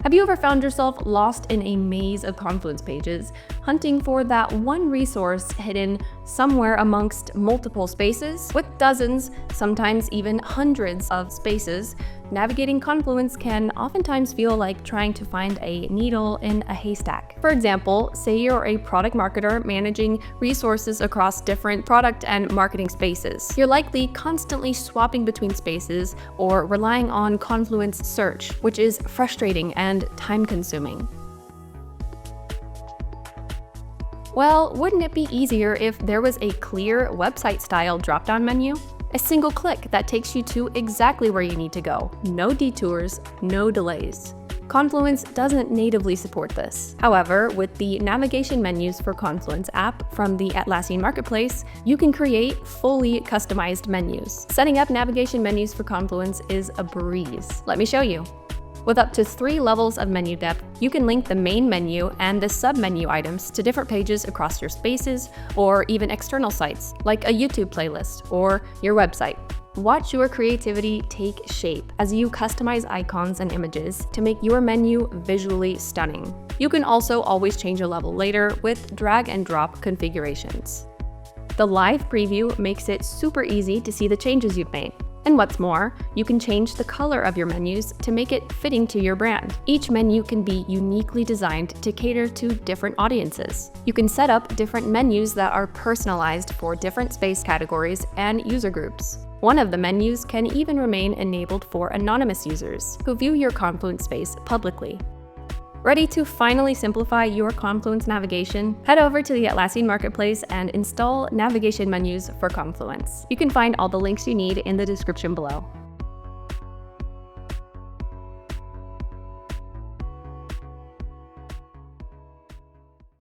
Have you ever found yourself lost in a maze of Confluence pages, hunting for that one resource hidden somewhere amongst multiple spaces? With dozens, sometimes even hundreds of spaces, navigating Confluence can oftentimes feel like trying to find a needle in a haystack. For example, say you're a product marketer managing resources across different product and marketing spaces. You're likely constantly swapping between spaces or relying on Confluence search, which is frustrating and time-consuming. Well, wouldn't it be easier if there was a clear website-style drop-down menu? A single click that takes you to exactly where you need to go. No detours, no delays. Confluence doesn't natively support this. However, with the navigation menus for Confluence app from the Atlassian Marketplace, you can create fully customized menus. Setting up navigation menus for Confluence is a breeze. Let me show you. With up to 3 levels of menu depth, you can link the main menu and the sub-menu items to different pages across your spaces or even external sites, like a YouTube playlist or your website. Watch your creativity take shape as you customize icons and images to make your menu visually stunning. You can also always change a level later with drag and drop configurations. The live preview makes it super easy to see the changes you've made. And what's more, you can change the color of your menus to make it fitting to your brand. Each menu can be uniquely designed to cater to different audiences. You can set up different menus that are personalized for different space categories and user groups. One of the menus can even remain enabled for anonymous users who view your Confluence space publicly. Ready to finally simplify your Confluence navigation? Head over to the Atlassian Marketplace and install navigation menus for Confluence. You can find all the links you need in the description below.